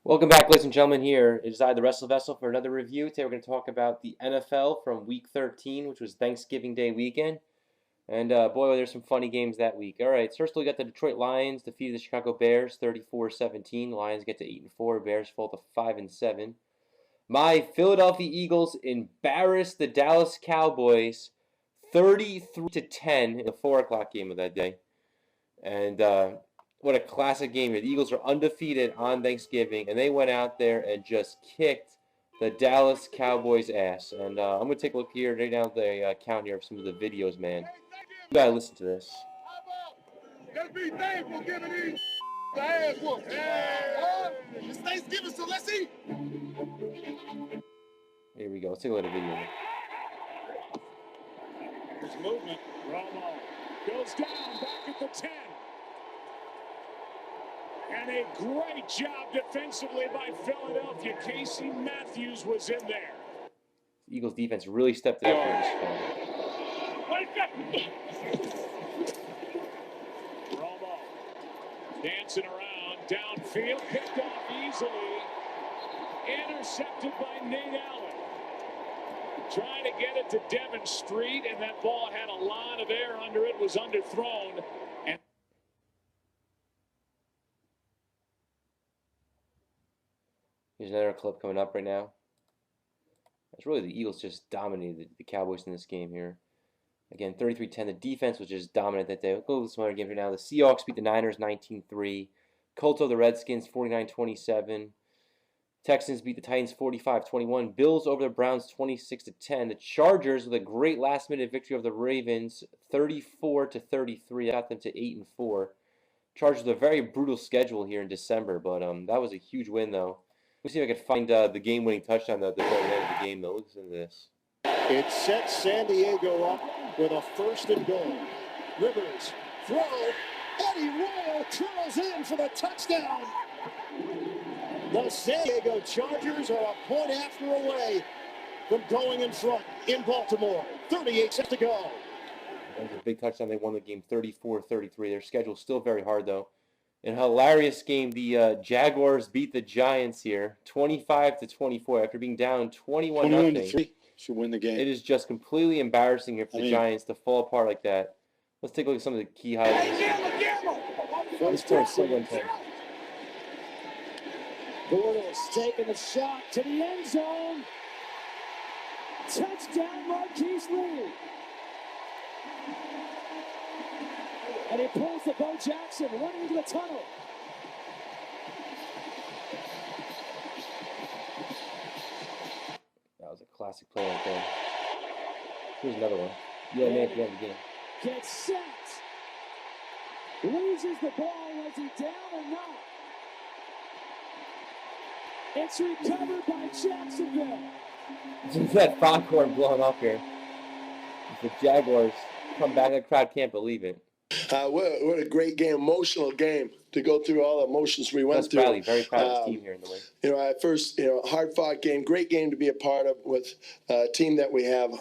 Welcome back, ladies and gentlemen. Here it is I, the Wrestlevessel, for another review. Today we're going to talk about the NFL from Week 13, which was Thanksgiving Day weekend. And boy, there's some funny games that week. All right, first we got the Detroit Lions defeated the Chicago Bears 34-17. The Lions get to 8-4. Bears fall to 5-7. My Philadelphia Eagles embarrassed the Dallas Cowboys 33-10 in the 4 o'clock game of that day. And what a classic game. The Eagles are undefeated on Thanksgiving, and they went out there and just kicked the Dallas Cowboys' ass. And I'm going to take a look here, right down the count here of some of the videos, man. You got to listen to this. Let's be thankful giving these the ass whoop. Yeah. It's Thanksgiving, so let's eat. Here we go. Let's take a look at the video. There's movement. Romo goes down back at the 10. And a great job defensively by Philadelphia. Casey Matthews was in there. The Eagles defense really stepped it up here. Romo dancing around downfield, picked off easily, intercepted by Nate Allen. Trying to get it to Devin Street, and that ball had a lot of air under it, was underthrown. And here's another clip coming up right now. It's really the Eagles just dominated the Cowboys in this game here. Again, 33-10. The defense was just dominant that day. We'll go with some other games right now. The Seahawks beat the Niners 19-3. Colts over the Redskins 49-27. Texans beat the Titans 45-21. Bills over the Browns 26-10. The Chargers with a great last-minute victory over the Ravens 34-33. Got them to 8-4. Chargers with a very brutal schedule here in December, but that was a huge win though. Let me see if I can find the game-winning touchdown at the very end of the game though. Listen to this. It sets San Diego up with a 1st and goal. Rivers throw. Eddie Royal curls in for the touchdown. The San Diego Chargers are a point after away from going in front in Baltimore. 38 seconds to go. That was a big touchdown. They won the game 34-33. Their schedule's still very hard though. In a hilarious game, the Jaguars beat the Giants here 25-24 after being down 21-0. Should win the game. It is just completely embarrassing here for the Giants to fall apart like that. Let's take a look at some of the key highlights. This score is so intense. Bortles taking a shot to the end zone. Touchdown, Marquise Lee. And he pulls the Bo Jackson running into the tunnel. That was a classic play right there. Here's another one. Yeah, man, at the end of the game. Gets set. Loses the ball. Was he down or not? It's recovered by Jacksonville. Just that Foghorn blowing up here. The Jaguars come back. The crowd can't believe it. What a great game, emotional game to go through all the emotions we went through. Bradley, very proud of his team here in the win. At first, hard-fought game, great game to be a part of with a team that we have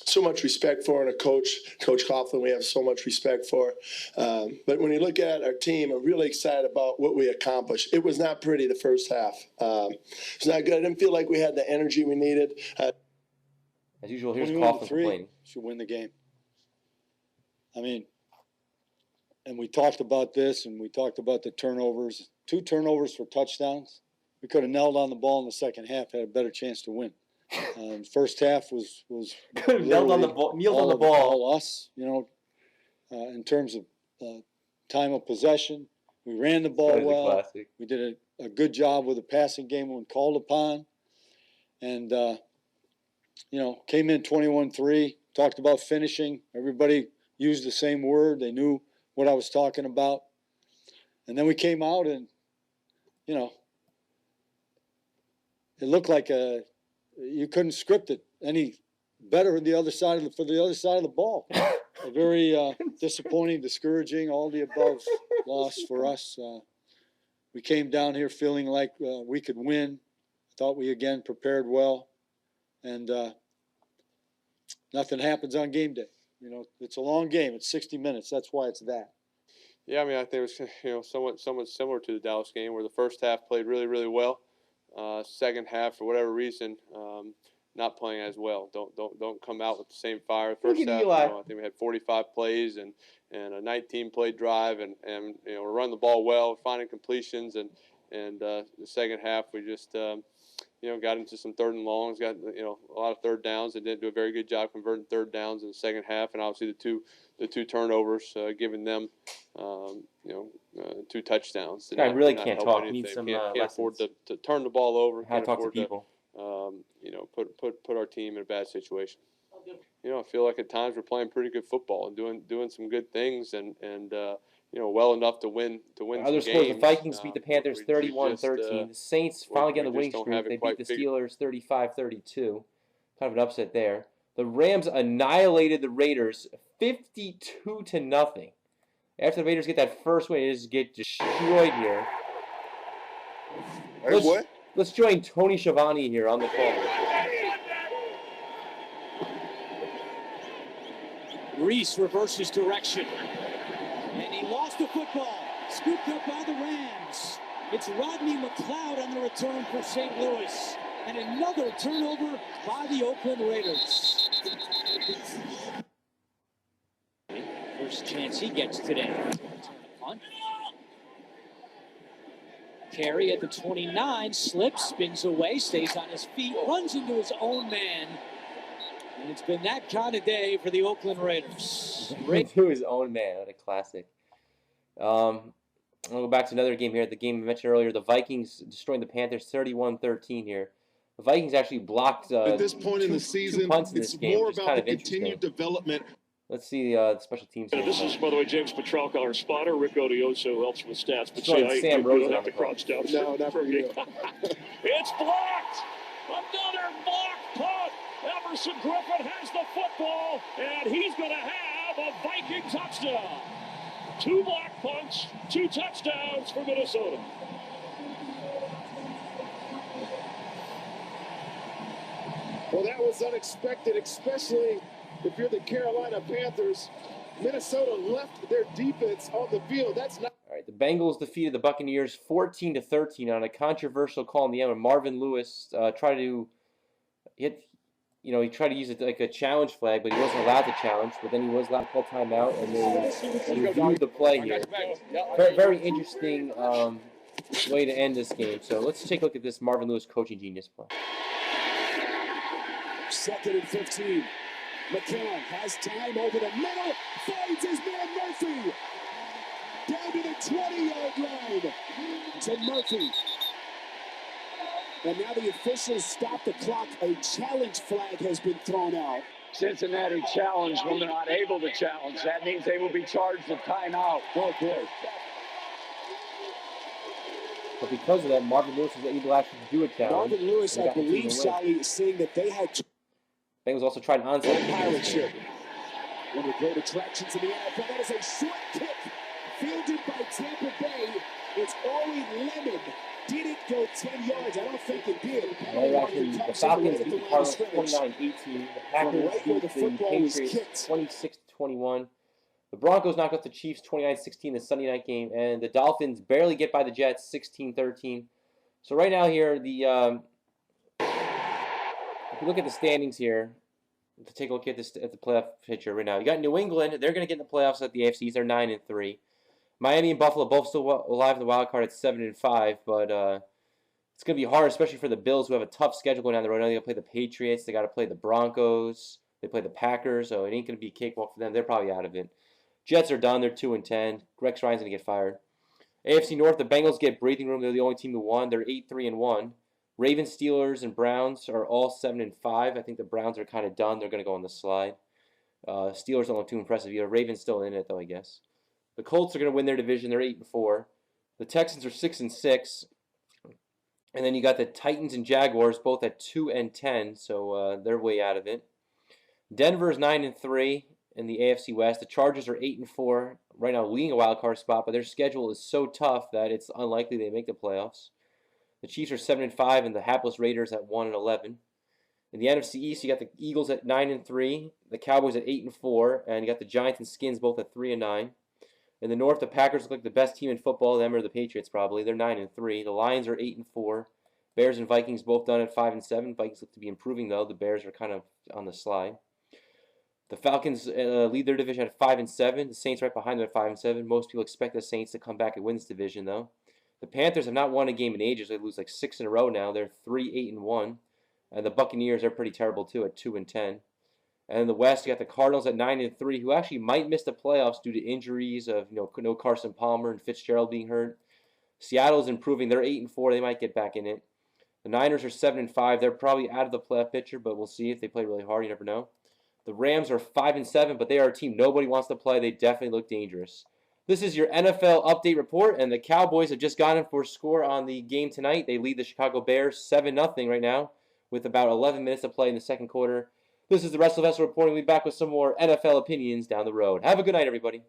so much respect for, and a coach, Coach Coughlin, we have so much respect for. But when you look at our team, I'm really excited about what we accomplished. It was not pretty the first half. It's not good. I didn't feel like we had the energy we needed. As usual, here's Coughlin complaining. Should win the game. And we talked about this, and we talked about the turnovers. 2 turnovers for touchdowns. We could have knelt on the ball in the second half, had a better chance to win. First half was knelt on the ball, kneeled on the ball. All us, in terms of time of possession. We ran the ball well. We did a good job with the passing game when called upon. And, came in 21-3, talked about finishing. Everybody used the same word. They knew what I was talking about. And then we came out and, it looked like you couldn't script it any better for the other side of the ball. A very disappointing, discouraging, all the above loss for us. We came down here feeling like we could win. Thought we again prepared well. And nothing happens on game day. It's a long game. It's 60 minutes. That's why it's that. Yeah, I mean, I think it was somewhat similar to the Dallas game, where the first half played really, really well. Second half, for whatever reason, not playing as well. Don't come out with the same fire. First half, I think we had 45 plays and a 19-play drive, and we're running the ball well, finding completions, and the second half we just got into some third and longs, got a lot of third downs, and didn't do a very good job converting third downs in the second half, and obviously the two turnovers, giving them 2 touchdowns. I really can't talk. Need some can't afford to turn the ball over. How to talk to people. Put our team in a bad situation. I feel like at times we're playing pretty good football and doing some good things, and well enough to win Other some scores: games. the Vikings beat the Panthers 31-13. The Saints finally get on the winning streak. They beat the Steelers 35-32. Kind of an upset there. The Rams annihilated the Raiders 52-0. After the Raiders get that first win, they just get destroyed here. Let's join Tony Schiavone here on the call. Reese reverses direction. And he lost the football. Scooped up by the Rams. It's Rodney McLeod on the return for St. Louis. And another turnover by the Oakland Raiders. First chance he gets today. Punt. Carey at the 29, slips, spins away, stays on his feet, runs into his own man. And it's been that kind of day for the Oakland Raiders. Into his own man. What a classic. I'll go back to another game here. The game I mentioned earlier, the Vikings destroying the Panthers 31-13 here. The Vikings actually blocked at this point in the season, two punts in this game, more which is about kind of the continued development. Let's see the special teams. This is, by the way, James Petralka, our spotter. Rick Odioso helps with stats. But Sam Rosen have to crouch down. No, not for you. It's blocked! Another blocked punt! Everson Griffin has the football, and he's going to have a Viking touchdown. 2 block punts, 2 touchdowns for Minnesota. Well, that was unexpected, especially if you're the Carolina Panthers. Minnesota left their defense on the field. That's not. All right, the Bengals defeated the Buccaneers 14-13 on a controversial call in the end when Marvin Lewis tried to hit. He tried to use it like a challenge flag, but he wasn't allowed to challenge. But then he was allowed to call timeout, and they reviewed the play here. Very, very interesting way to end this game. So let's take a look at this Marvin Lewis coaching genius play. 2nd and 15. McCann has time over the middle, finds his man Murphy. Down to the 20-yard line to Murphy. And now the officials stop the clock. A challenge flag has been thrown out. Cincinnati challenged when they're not able to challenge. That means they will be charged with timeout. Oh, boy. But because of that, Marvin Lewis was able actually to do a challenge. Marvin Lewis, I believe, Sally, is saying that they had Bengals also tried an onside kick. Pirates here. One of the great attractions in the NFL. That is a short kick fielded by Tampa Bay. It's Ori Lemon. Did it go 10 yards? I don't think it did. The Falcons beat the Cardinals 29-18. The Packers beat the Patriots 26-21. The Broncos knocked out the Chiefs 29-16 the Sunday night game, and the Dolphins barely get by the Jets 16-13. So right now here, if you look at the standings here, to take a look at the playoff picture right now, you got New England. They're going to get in the playoffs at the AFCs. They're 9-3. Miami and Buffalo both still alive in the wild card at 7-5, but it's going to be hard, especially for the Bills, who have a tough schedule going down the road. Now they got to play the Patriots. They got to play the Broncos. They play the Packers, so it ain't going to be a cakewalk for them. They're probably out of it. Jets are done. They're 2-10. Rex Ryan's going to get fired. AFC North, the Bengals get breathing room. They're the only team who won. They're 8-3-1. Ravens, Steelers, and Browns are all 7-5. I think the Browns are kind of done. They're going to go on the slide. Steelers don't look too impressive either. Ravens still in it, though, I guess. The Colts are going to win their division. They're 8-4. The Texans are 6-6. And then you got the Titans and Jaguars both at 2-10, so they're way out of it. Denver's 9-3 in the AFC West. The Chargers are 8-4, right now leading a wild card spot, but their schedule is so tough that it's unlikely they make the playoffs. The Chiefs are 7-5, and the hapless Raiders at 1-11. In the NFC East, you got the Eagles at 9-3, the Cowboys at 8-4, and you got the Giants and Skins both at 3-9. In the North, the Packers look like the best team in football. Them or the Patriots probably. They're 9-3. The Lions are 8-4. Bears and Vikings both done at 5-7. Vikings look to be improving though. The Bears are kind of on the slide. The Falcons lead their division at 5-7. The Saints right behind them at 5-7. Most people expect the Saints to come back and win this division though. The Panthers have not won a game in ages. They lose like 6 in a row now. They're 3-8-1. And the Buccaneers are pretty terrible too at 2-10. And in the West, you got the Cardinals at 9-3, who actually might miss the playoffs due to injuries of no Carson Palmer and Fitzgerald being hurt. Seattle's improving; they're 8-4. They might get back in it. The Niners are 7-5. They're probably out of the playoff picture, but we'll see if they play really hard. You never know. The Rams are 5-7, but they are a team nobody wants to play. They definitely look dangerous. This is your NFL update report, and the Cowboys have just gotten for a score on the game tonight. They lead the Chicago Bears 7-0 right now, with about 11 minutes to play in the second quarter. This is the Wrestlevessel reporting. We'll be back with some more NFL opinions down the road. Have a good night, everybody.